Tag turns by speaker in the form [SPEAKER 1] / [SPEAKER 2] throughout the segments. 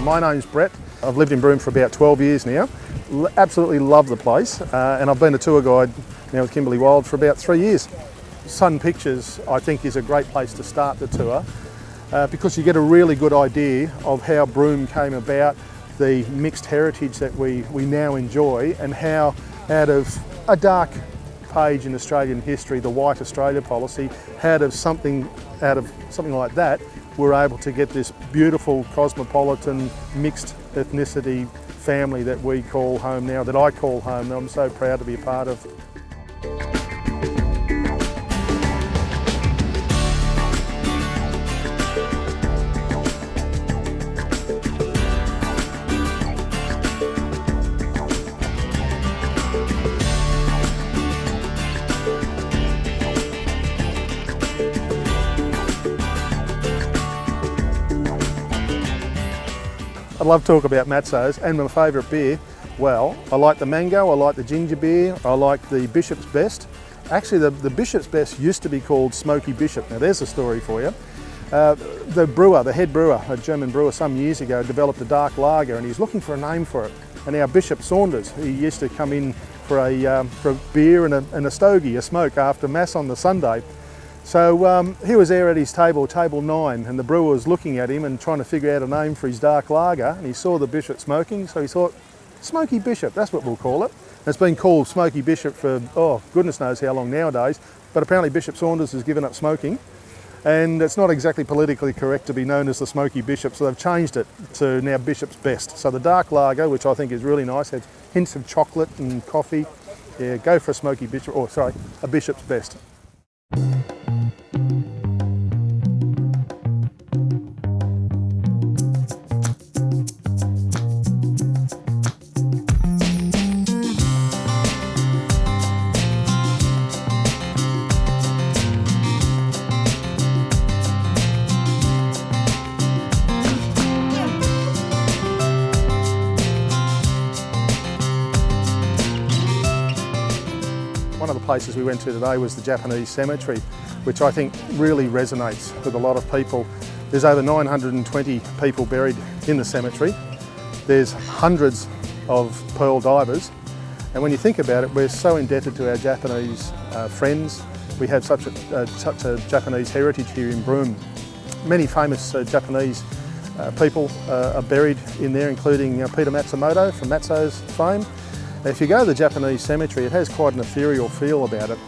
[SPEAKER 1] My name's Brett. I've lived in Broome for about 12 years now. Absolutely love the place, and I've been a tour guide now with Kimberley Wild for about 3 years. Sun Pictures, I think, is a great place to start the tour because you get a really good idea of how Broome came about, the mixed heritage that we now enjoy, and how out of a dark page in Australian history, the White Australia policy, out of something like that, we're able to get this beautiful cosmopolitan mixed ethnicity family that we call home now, that I call home, that I'm so proud to be a part of. I'd love to talk about Matzo's and my favourite beer. Well, I like the mango, I like the ginger beer, I like the Bishop's Best. Actually, the Bishop's Best used to be called Smoky Bishop. Now there's a story for you. The head brewer, a German brewer some years ago, developed a dark lager and he's looking for a name for it. And our Bishop Saunders, he used to come in for a beer and a stogie, a smoke after Mass on the Sunday. So he was there at his table, table 9, and the brewer was looking at him and trying to figure out a name for his dark lager, and he saw the Bishop smoking, so he thought, Smoky Bishop, that's what we'll call it. And it's been called Smoky Bishop for, oh, goodness knows how long nowadays, but apparently Bishop Saunders has given up smoking, and it's not exactly politically correct to be known as the Smoky Bishop, so they've changed it to now Bishop's Best. So the dark lager, which I think is really nice, has hints of chocolate and coffee. Yeah, go for a Smoky Bishop, or sorry, a Bishop's Best. One of the places we went to today was the Japanese cemetery, which I think really resonates with a lot of people. There's over 920 people buried in the cemetery. There's hundreds of pearl divers. And when you think about it, we're so indebted to our Japanese friends. We have such a Japanese heritage here in Broome. Many famous Japanese people are buried in there, including Peter Matsumoto from Matzo's fame. If you go to the Japanese cemetery, it has quite an ethereal feel about it,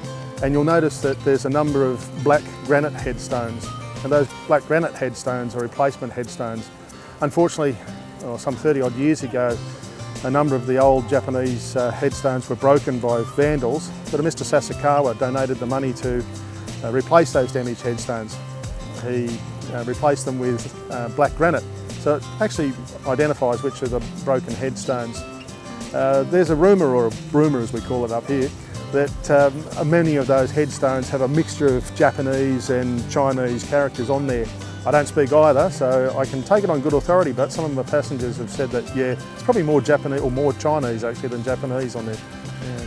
[SPEAKER 1] and you'll notice that there's a number of black granite headstones, and those black granite headstones are replacement headstones. Unfortunately, some 30 odd years ago, a number of the old Japanese headstones were broken by vandals, but Mr. Sasakawa donated the money to replace those damaged headstones. He replaced them with black granite, so it actually identifies which are the broken headstones. There's a rumour, or a rumour as we call it up here, that many of those headstones have a mixture of Japanese and Chinese characters on there. I don't speak either, so I can take it on good authority, but some of my passengers have said that, yeah, it's probably more Japanese, or more Chinese actually, than Japanese on there. Yeah.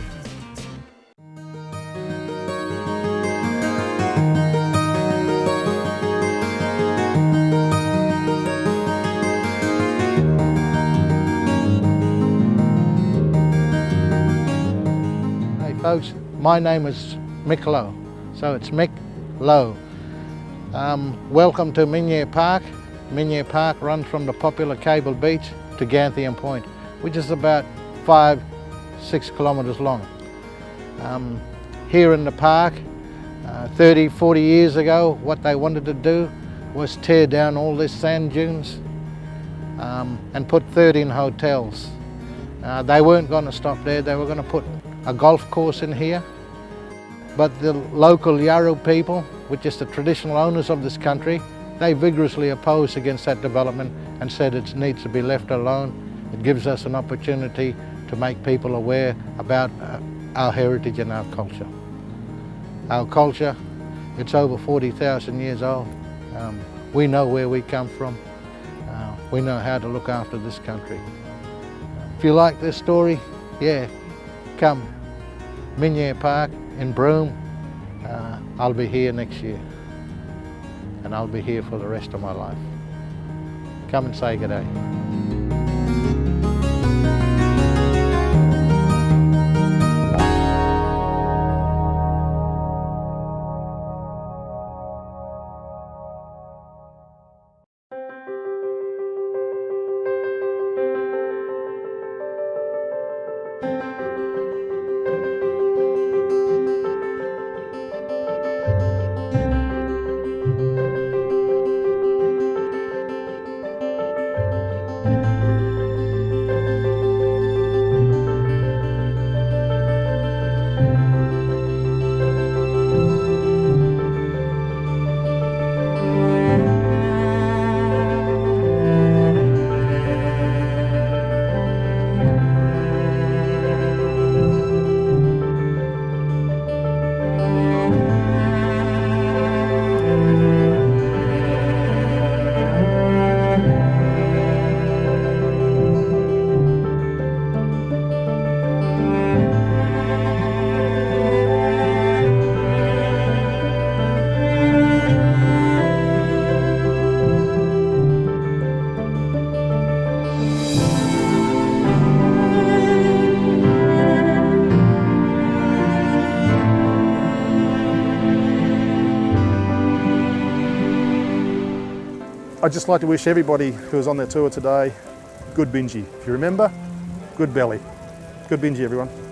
[SPEAKER 2] Folks, my name is Mick Lowe, so it's Mick Lowe. Welcome to Minyare Park. Minyare Park runs from the popular Cable Beach to Ganthian Point, which is about 5-6 kilometres long. Here in the park, 30-40 years ago, what they wanted to do was tear down all these sand dunes and put 13 hotels. They weren't going to stop there, they were going to put a golf course in here, but the local Yarra people, which is the traditional owners of this country, they vigorously opposed against that development and said it needs to be left alone. It gives us an opportunity to make people aware about our heritage and our culture. Our culture, it's over 40,000 years old. We know where we come from. We know how to look after this country. If you like this story, yeah, come. Minyare Park in Broome. I'll be here next year, and I'll be here for the rest of my life. Come and say good day.
[SPEAKER 1] I'd just like to wish everybody who was on their tour today good bingy. If you remember, good belly. Good bingy, everyone.